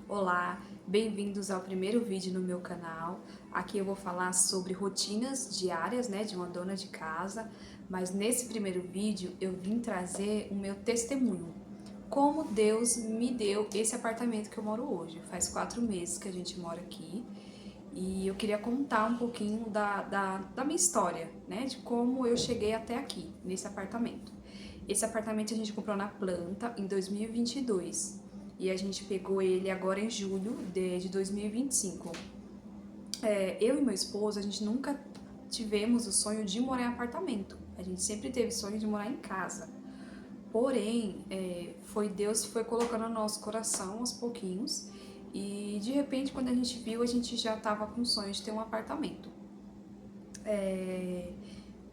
Olá, bem-vindos ao primeiro vídeo no meu canal. Aqui eu vou falar sobre rotinas diárias, de uma dona de casa, mas nesse primeiro vídeo eu vim trazer o meu testemunho. Como Deus me deu esse apartamento que eu moro hoje. Faz 4 meses que a gente mora aqui e eu queria contar um pouquinho da minha história, de como eu cheguei até aqui, nesse apartamento. Esse apartamento a gente comprou na planta em 2022 e a gente pegou ele agora em julho de 2025. Eu e meu esposo, a gente nunca tivemos o sonho de morar em apartamento. A gente sempre teve sonho de morar em casa. Porém, foi Deus que foi colocando no nosso coração aos pouquinhos e de repente, quando a gente viu, a gente já estava com o sonho de ter um apartamento.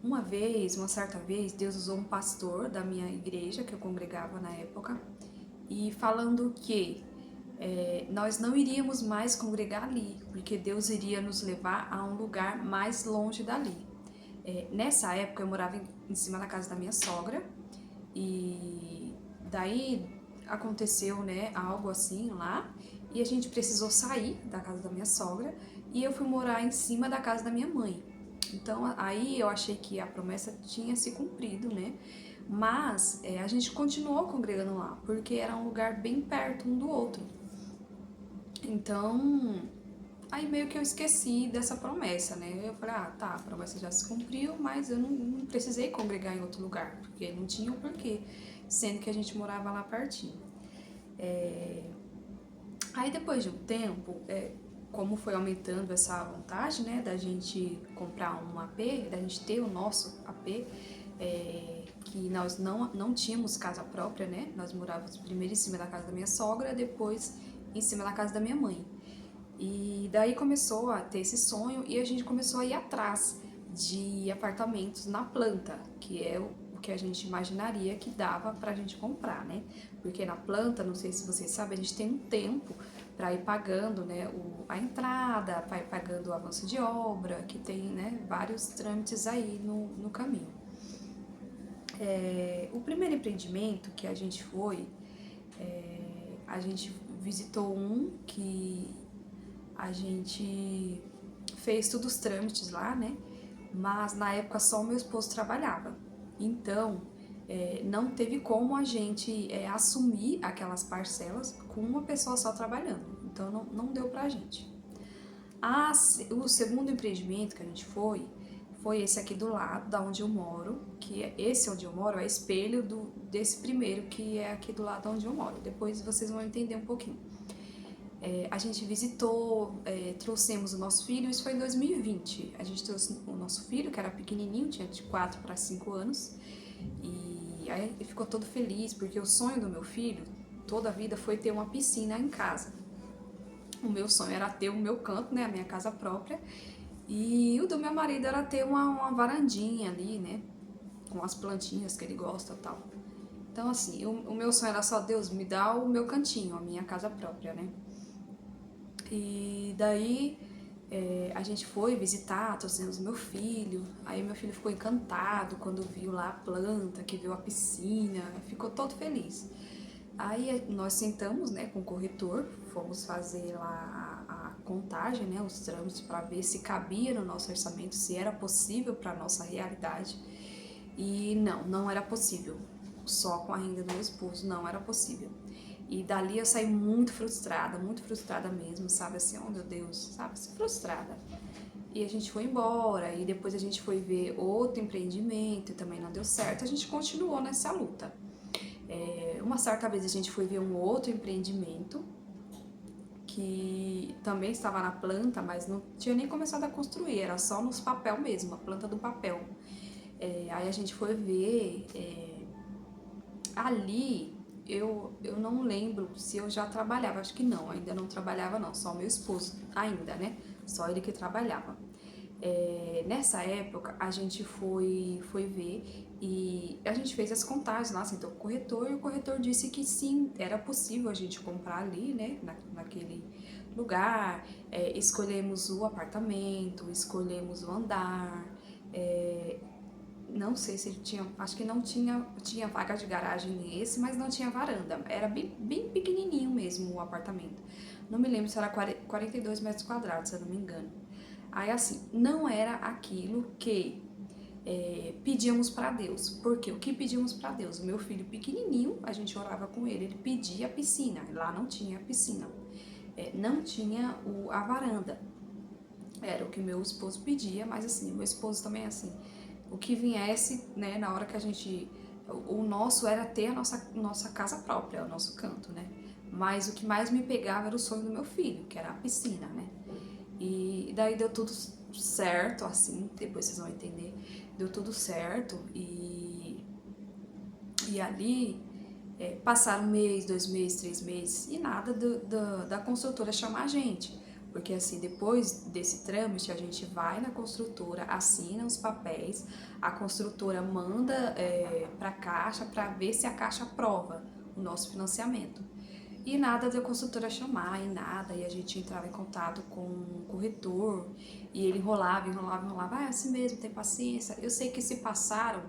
Uma certa vez, Deus usou um pastor da minha igreja, que eu congregava na época, e falando que nós não iríamos mais congregar ali, porque Deus iria nos levar a um lugar mais longe dali. Nessa época eu morava em cima da casa da minha sogra e daí aconteceu, algo assim lá e a gente precisou sair da casa da minha sogra e eu fui morar em cima da casa da minha mãe. Então aí eu achei que a promessa tinha se cumprido, Mas a gente continuou congregando lá, porque era um lugar bem perto um do outro. Então, aí meio que eu esqueci dessa promessa, Eu falei, tá, a promessa já se cumpriu, mas eu não precisei congregar em outro lugar, porque não tinha o porquê, sendo que a gente morava lá pertinho. Aí depois de um tempo, como foi aumentando essa vontade, da gente comprar um AP, da gente ter o nosso AP, que nós não tínhamos casa própria, Nós morávamos primeiro em cima da casa da minha sogra, depois em cima da casa da minha mãe. E daí começou a ter esse sonho e a gente começou a ir atrás de apartamentos na planta, que é o que a gente imaginaria que dava pra gente comprar, Porque na planta, não sei se vocês sabem, a gente tem um tempo para ir pagando, a entrada, para ir pagando o avanço de obra, que tem, vários trâmites aí no caminho. O primeiro empreendimento que a gente foi, a gente visitou um que a gente fez todos os trâmites lá, Mas na época só o meu esposo trabalhava. Então, não teve como a gente assumir aquelas parcelas com uma pessoa só trabalhando. Então, não deu pra gente. O segundo empreendimento que a gente foi esse aqui do lado, da onde eu moro, que esse onde eu moro é espelho desse primeiro, que é aqui do lado onde eu moro. Depois vocês vão entender um pouquinho. A gente visitou, trouxemos o nosso filho, isso foi em 2020. A gente trouxe o nosso filho, que era pequenininho, tinha de 4 para 5 anos, e aí ele ficou todo feliz, porque o sonho do meu filho, toda a vida, foi ter uma piscina em casa. O meu sonho era ter o meu canto, a minha casa própria, e o do meu marido era ter uma varandinha ali, com as plantinhas que ele gosta e tal. Então, assim, o meu sonho era só, Deus, me dá o meu cantinho, a minha casa própria, E daí a gente foi visitar, trouxemos meu filho, aí meu filho ficou encantado quando viu lá a planta, que viu a piscina, ficou todo feliz. Aí nós sentamos, com o corretor, fomos fazer lá a contagem, os trâmites para ver se cabia no nosso orçamento, se era possível para nossa realidade. E não era possível. Só com a renda do meu esposo não era possível. E dali eu saí muito frustrada mesmo, sabe assim, oh meu Deus, sabe, assim, frustrada. E a gente foi embora, e depois a gente foi ver outro empreendimento e também não deu certo, a gente continuou nessa luta. Uma certa vez a gente foi ver um outro empreendimento que também estava na planta, mas não tinha nem começado a construir, era só nos papel mesmo, a planta do papel. Aí a gente foi ver, ali eu não lembro se eu já trabalhava, acho que não, ainda não trabalhava não, só meu esposo ainda, Só ele que trabalhava. Nessa época a gente foi ver e a gente fez as contagens lá, sentou com o corretor e o corretor disse que sim, era possível a gente comprar ali, naquele lugar. Escolhemos o apartamento, escolhemos o andar, não sei se ele tinha, acho que não tinha vaga de garagem nesse, mas não tinha varanda. Era bem pequenininho mesmo o apartamento. não me lembro se era 42 metros quadrados, se eu não me engano. Aí assim, não era aquilo que pedíamos para Deus. Porque o que pedíamos para Deus? O meu filho pequenininho, a gente orava com ele, ele pedia a piscina. Lá não tinha piscina, não tinha a varanda. Era o que meu esposo pedia, mas assim, meu esposo também é assim, o que viesse, né, na hora que a gente, o nosso era ter a nossa casa própria, o nosso canto, né? Mas o que mais me pegava era o sonho do meu filho, que era a piscina, né? E daí deu tudo certo, assim, depois vocês vão entender, deu tudo certo e ali passaram um mês, 2 meses, 3 meses e nada da construtora chamar a gente. Porque assim, depois desse trâmite, a gente vai na construtora, assina os papéis, a construtora manda para a Caixa para ver se a Caixa aprova o nosso financiamento. E nada da construtora chamar, e nada, e a gente entrava em contato com o corretor, e ele enrolava, enrolava, enrolava, é assim mesmo, tem paciência. Eu sei que se passaram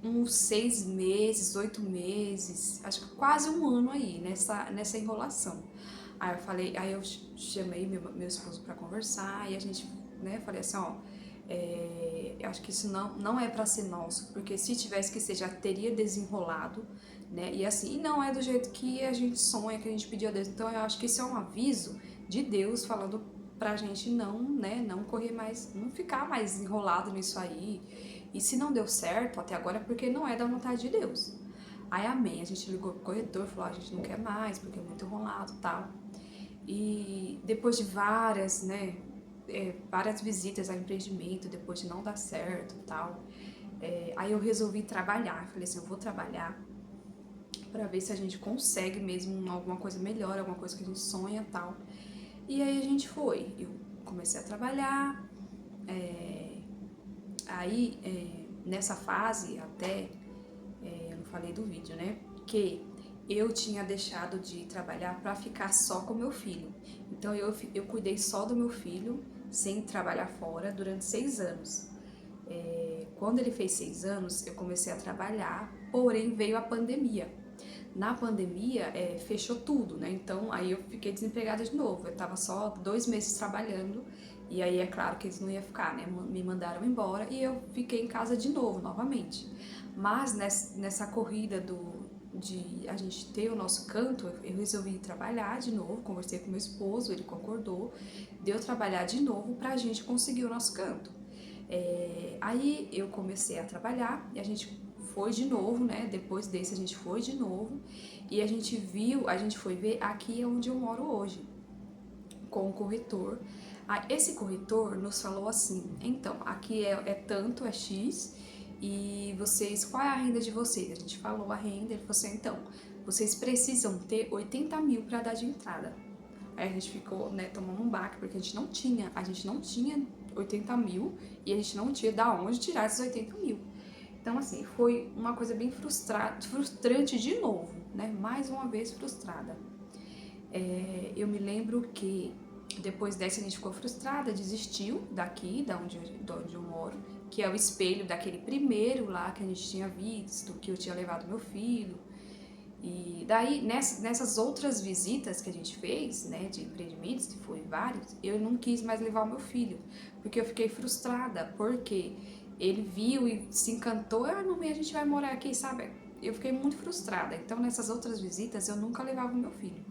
uns 6 meses, 8 meses, acho que quase um ano aí, nessa enrolação. Aí eu chamei meu esposo para conversar, e a gente, né, falei assim, ó, eu acho que isso não é para ser nosso, porque se tivesse que ser, já teria desenrolado, né? E assim, e não é do jeito que a gente sonha, que a gente pediu a Deus. Então eu acho que isso é um aviso de Deus falando pra gente não, né, não correr mais, não ficar mais enrolado nisso aí. E se não deu certo até agora é porque não é da vontade de Deus. Aí amém, a gente ligou pro corretor, falou, a gente não quer mais, porque é muito enrolado e tal. E depois de várias, né, várias visitas ao empreendimento, depois de não dar certo e tal, aí eu resolvi trabalhar. Falei assim, eu vou trabalhar para ver se a gente consegue mesmo alguma coisa melhor, alguma coisa que a gente sonha e tal. E aí a gente foi. Eu comecei a trabalhar. Nessa fase, até, eu não falei do vídeo, né? Que eu tinha deixado de trabalhar para ficar só com meu filho. Então eu cuidei só do meu filho, sem trabalhar fora, durante 6 anos. Quando ele fez 6 anos, eu comecei a trabalhar, porém veio a pandemia. Na pandemia, fechou tudo, né? Então, aí eu fiquei desempregada de novo. Eu tava só 2 meses trabalhando, e aí é claro que eles não iam ficar, né? Me mandaram embora e eu fiquei em casa de novo, novamente. Mas nessa corrida de a gente ter o nosso canto, eu resolvi trabalhar de novo, conversei com meu esposo, ele concordou, deu trabalhar de novo pra gente conseguir o nosso canto. Aí eu comecei a trabalhar e a gente foi de novo, né? Depois desse a gente foi de novo e a gente foi ver aqui onde eu moro hoje, com o corretor. Esse corretor nos falou assim, então, aqui é tanto, é X, e vocês, qual é a renda de vocês? A gente falou a renda, ele falou assim, então, vocês precisam ter 80 mil para dar de entrada. Aí a gente ficou, né, tomando um baque, porque a gente não tinha 80 mil e a gente não tinha da onde tirar esses 80 mil. Então, assim, foi uma coisa bem frustrante de novo, né? Mais uma vez frustrada. Eu me lembro que depois dessa a gente ficou frustrada, desistiu daqui, de onde eu moro, que é o espelho daquele primeiro lá que a gente tinha visto, que eu tinha levado meu filho. E daí, nessas outras visitas que a gente fez, né, de empreendimentos, que foi vários, eu não quis mais levar o meu filho, porque eu fiquei frustrada, porque ele viu e se encantou, mamãe, a gente vai morar aqui, sabe? Eu fiquei muito frustrada, então nessas outras visitas eu nunca levava o meu filho.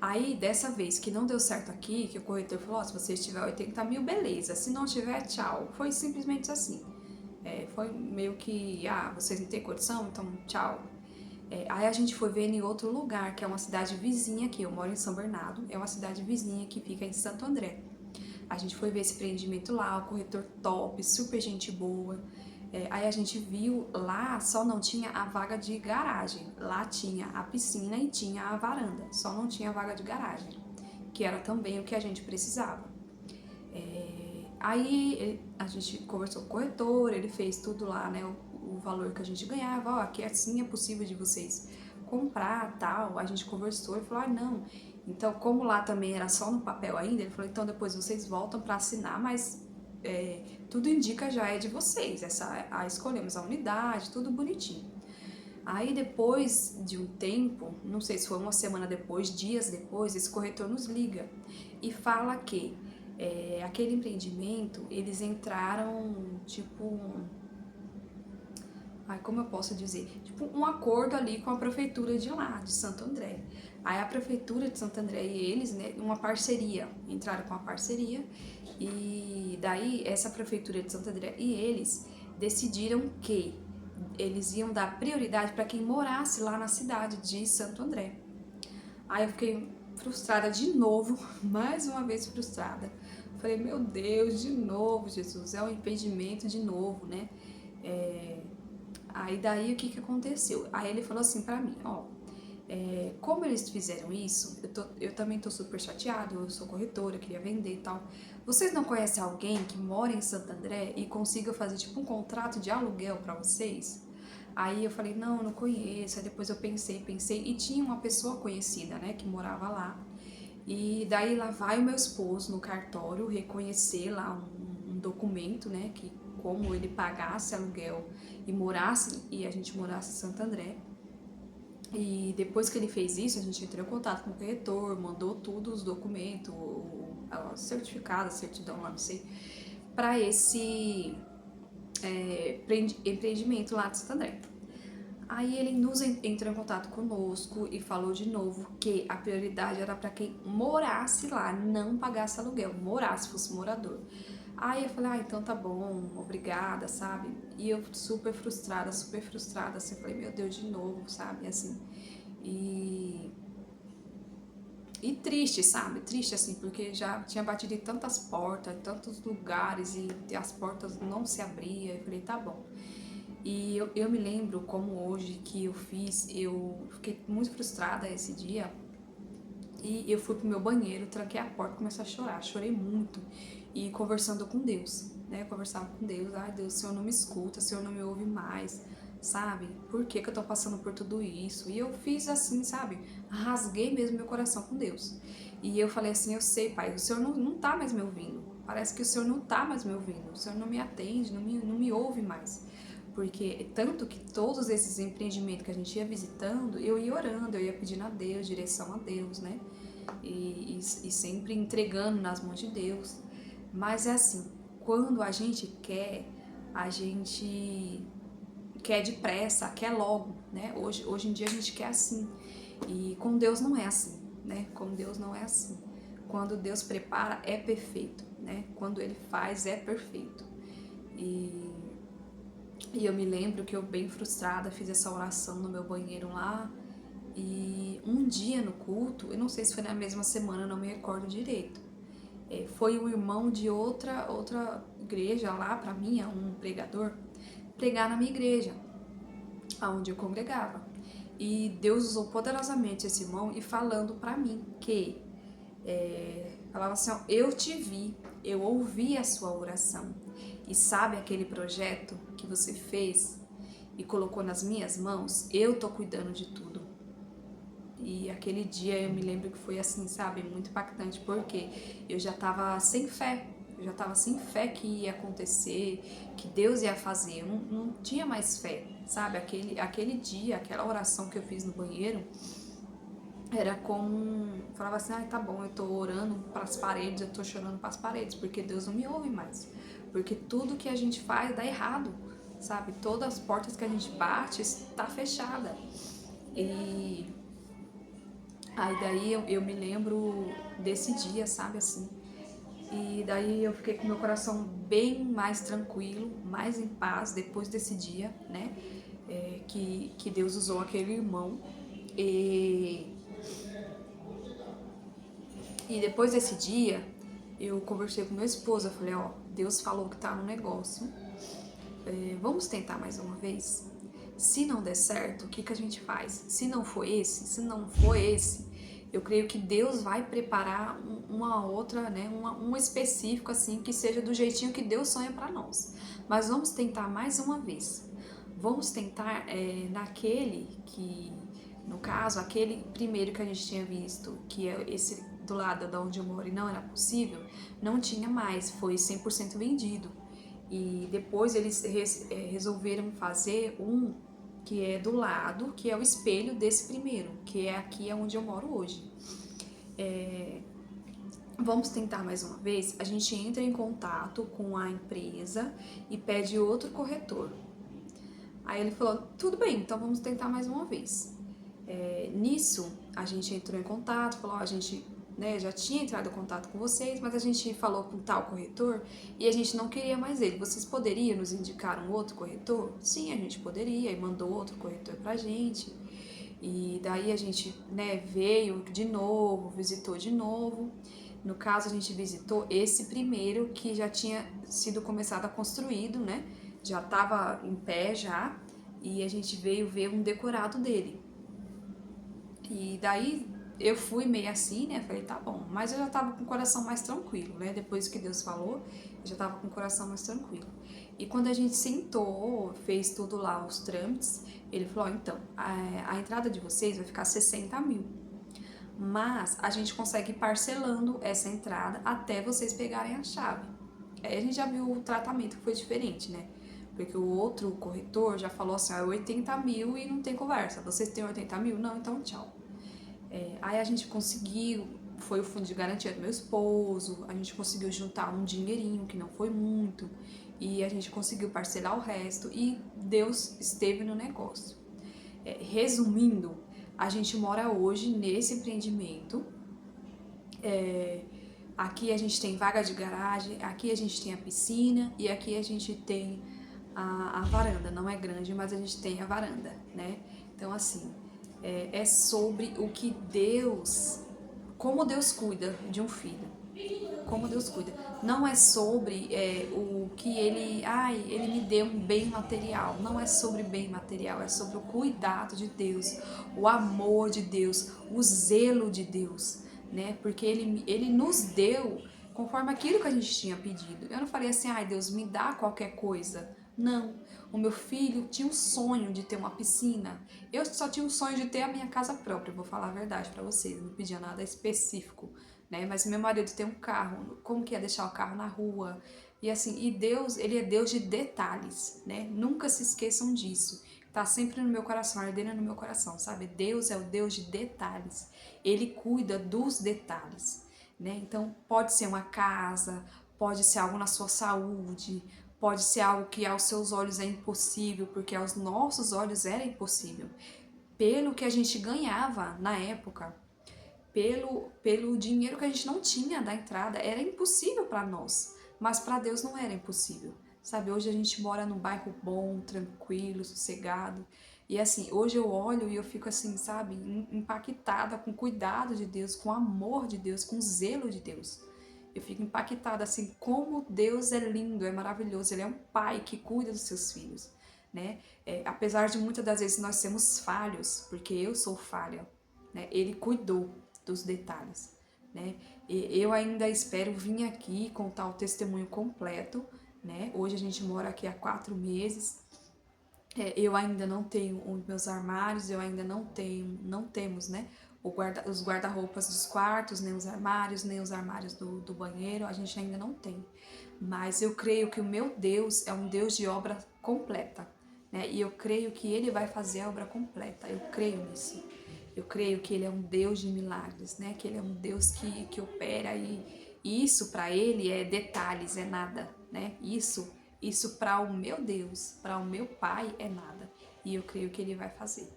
Aí, dessa vez que não deu certo aqui, que o corretor falou, se você tiver 80 mil, beleza, se não tiver, tchau. Foi simplesmente assim. Foi meio que, vocês não têm condição, então tchau. Aí a gente foi ver em outro lugar, que é uma cidade vizinha aqui, eu moro em São Bernardo, é uma cidade vizinha que fica em Santo André. A gente foi ver esse empreendimento lá, o corretor top, super gente boa. Aí a gente viu, lá só não tinha a vaga de garagem, lá tinha a piscina e tinha a varanda, só não tinha a vaga de garagem, que era também o que a gente precisava. Aí a gente conversou com o corretor, ele fez tudo lá, né, o valor que a gente ganhava, aqui assim é possível de vocês comprar, tal. A gente conversou e falou, não, então como lá também era só no papel ainda, ele falou, então depois vocês voltam para assinar, mas tudo indica já é de vocês, escolhemos a unidade, tudo bonitinho. Aí depois de um tempo, não sei se foi uma semana depois, dias depois, esse corretor nos liga e fala que aquele empreendimento, eles entraram, tipo, como eu posso dizer? Tipo, um acordo ali com a prefeitura de lá, de Santo André. Aí a prefeitura de Santo André e eles, né, uma parceria, entraram com a parceria, e daí essa prefeitura de Santo André e eles decidiram que eles iam dar prioridade para quem morasse lá na cidade de Santo André. Aí eu fiquei frustrada de novo, mais uma vez frustrada. Falei, meu Deus, de novo, Jesus, é um impedimento de novo, né? Aí daí o que que aconteceu? Aí ele falou assim pra mim, ó, como eles fizeram isso, eu também tô super chateado, eu sou corretora, queria vender e tal. Vocês não conhecem alguém que mora em Santo André e consiga fazer tipo um contrato de aluguel pra vocês? Aí eu falei, não, eu não conheço. Aí depois eu pensei, e tinha uma pessoa conhecida, né, que morava lá. E daí lá vai o meu esposo no cartório reconhecer lá um documento, né, que como ele pagasse aluguel e morasse, e a gente morasse em Santo André. E depois que ele fez isso, a gente entrou em contato com o corretor, mandou tudo, os documentos, o certificado, a certidão lá, não sei, para esse empreendimento lá de Santo André. Aí ele entrou em contato conosco e falou de novo que a prioridade era para quem morasse lá, não pagasse aluguel, morasse, fosse morador. Aí eu falei, então tá bom, obrigada, sabe? E eu super frustrada, assim, falei, meu Deus, de novo, sabe? Assim, e triste, sabe? Triste, assim, porque já tinha batido em tantas portas, em tantos lugares e as portas não se abriam. Eu falei, tá bom. E eu me lembro como hoje que eu fiquei muito frustrada esse dia e eu fui pro meu banheiro, tranquei a porta e comecei a chorar. Chorei muito e conversando com Deus, né? Conversava com Deus, ai Deus, o Senhor não me escuta, o Senhor não me ouve mais, sabe? Por que que eu tô passando por tudo isso? E eu fiz assim, sabe? Rasguei mesmo meu coração com Deus. E eu falei assim, eu sei, Pai, o Senhor não tá mais me ouvindo. Parece que o Senhor não tá mais me ouvindo. O Senhor não me atende, não me ouve mais. Porque tanto que todos esses empreendimentos que a gente ia visitando, eu ia orando, eu ia pedindo a Deus, direção a Deus, né? E sempre entregando nas mãos de Deus. Mas é assim, quando a gente quer depressa, quer logo, né? Hoje em dia a gente quer assim. E com Deus não é assim, né? Com Deus não é assim. Quando Deus prepara, é perfeito, né? Quando Ele faz, é perfeito. E eu me lembro que eu, bem frustrada, fiz essa oração no meu banheiro lá. E um dia no culto, eu não sei se foi na mesma semana, não me recordo direito. Foi um irmão de outra igreja lá, pra mim, um pregador, pregar na minha igreja, onde eu congregava. E Deus usou poderosamente esse irmão e falando pra mim que falava assim, ó, eu te vi, eu ouvi a sua oração. E sabe aquele projeto que você fez e colocou nas minhas mãos? Eu tô cuidando de tudo. E aquele dia eu me lembro que foi assim, sabe, muito impactante, porque eu já tava sem fé. Eu já tava sem fé que ia acontecer, que Deus ia fazer. Eu não tinha mais fé, sabe? Aquele dia, aquela oração que eu fiz no banheiro, era como, falava assim, tá bom, eu tô orando para as paredes, eu tô chorando para as paredes, porque Deus não me ouve mais. Porque tudo que a gente faz dá errado, sabe? Todas as portas que a gente bate está fechada. E aí daí eu me lembro desse dia, sabe, assim. E daí eu fiquei com meu coração bem mais tranquilo, mais em paz depois desse dia, né? Que Deus usou aquele irmão. E depois desse dia, eu conversei com meu esposo, eu falei, ó, Deus falou que tá no negócio, vamos tentar mais uma vez? Se não der certo, o que a gente faz? Se não for esse, eu creio que Deus vai preparar uma outra, né, um específico assim, que seja do jeitinho que Deus sonha para nós. Mas vamos tentar mais uma vez. Vamos tentar naquele que, no caso, aquele primeiro que a gente tinha visto, que é esse do lado de onde eu moro e não era possível, não tinha mais, foi 100% vendido. E depois eles resolveram fazer que é do lado, que é o espelho desse primeiro, que é aqui onde eu moro hoje. Vamos tentar mais uma vez? A gente entra em contato com a empresa e pede outro corretor. Aí ele falou, tudo bem, então vamos tentar mais uma vez. Nisso, a gente entrou em contato, falou, a gente já tinha entrado em contato com vocês, mas a gente falou com tal corretor e a gente não queria mais ele. Vocês poderiam nos indicar um outro corretor? Sim, a gente poderia, e mandou outro corretor pra gente. E daí a gente veio de novo, visitou de novo. No caso, a gente visitou esse primeiro que já tinha sido começado a construído, né? Já estava em pé já, e a gente veio ver um decorado dele. E daí eu fui meio assim, né? Falei, tá bom, mas eu já tava com o coração mais tranquilo, né? Depois que Deus falou, eu já tava com o coração mais tranquilo. E quando a gente sentou, fez tudo lá, os trâmites, ele falou, então, a entrada de vocês vai ficar 60 mil. Mas a gente consegue ir parcelando essa entrada até vocês pegarem a chave. Aí a gente já viu o tratamento que foi diferente, né? Porque o outro corretor já falou assim, 80 mil e não tem conversa. Vocês têm 80 mil? Não, então tchau. Aí a gente conseguiu, foi o fundo de garantia do meu esposo, a gente conseguiu juntar um dinheirinho, que não foi muito, e a gente conseguiu parcelar o resto, e Deus esteve no negócio. Resumindo, a gente mora hoje nesse empreendimento. Aqui a gente tem vaga de garagem, aqui a gente tem a piscina e aqui a gente tem a varanda. Não é grande, mas a gente tem a varanda, né? Então, assim, é sobre o que Deus, como Deus cuida de um filho. Como Deus cuida. Não é sobre o que ele me deu um bem material. Não é sobre bem material, é sobre o cuidado de Deus, o amor de Deus, o zelo de Deus, né? Porque ele nos deu conforme aquilo que a gente tinha pedido. Eu não falei assim, Deus, me dá qualquer coisa. Não, o meu filho tinha um sonho de ter uma piscina. Eu só tinha um sonho de ter a minha casa própria, vou falar a verdade para vocês, não pedia nada específico, né? Mas meu marido tem um carro, como que é deixar o carro na rua? E assim, e Deus, ele é Deus de detalhes, né? Nunca se esqueçam disso. Tá sempre no meu coração, ardendo no meu coração, sabe? Deus é o Deus de detalhes. Ele cuida dos detalhes, né? Então, pode ser uma casa, pode ser algo na sua saúde, pode ser algo que aos seus olhos é impossível, porque aos nossos olhos era impossível. Pelo que a gente ganhava na época, pelo dinheiro que a gente não tinha da entrada, era impossível para nós, mas para Deus não era impossível. Sabe, hoje a gente mora num bairro bom, tranquilo, sossegado. E assim, hoje eu olho e eu fico assim, sabe, impactada com o cuidado de Deus, com o amor de Deus, com o zelo de Deus. Eu fico impactada assim, como Deus é lindo, é maravilhoso. Ele é um pai que cuida dos seus filhos, né? Apesar de muitas das vezes nós sermos falhos, porque eu sou falha, né? Ele cuidou dos detalhes, né? E eu ainda espero vir aqui contar o testemunho completo, né? Hoje a gente mora aqui há 4 meses. Eu ainda não tenho os meus armários, eu ainda não temos, né? Os guarda-roupas dos quartos, nem os armários do banheiro, a gente ainda não tem. Mas eu creio que o meu Deus é um Deus de obra completa, né? E eu creio que Ele vai fazer a obra completa, eu creio nisso. Eu creio que Ele é um Deus de milagres, né? Que Ele é um Deus que opera e isso para Ele é detalhes, é nada, né? Isso para o meu Deus, para o meu Pai é nada. E eu creio que Ele vai fazer,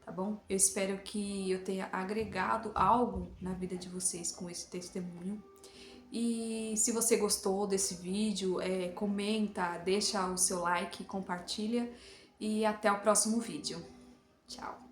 tá bom? Eu espero que eu tenha agregado algo na vida de vocês com esse testemunho. E se você gostou desse vídeo, comenta, deixa o seu like, compartilha e até o próximo vídeo. Tchau!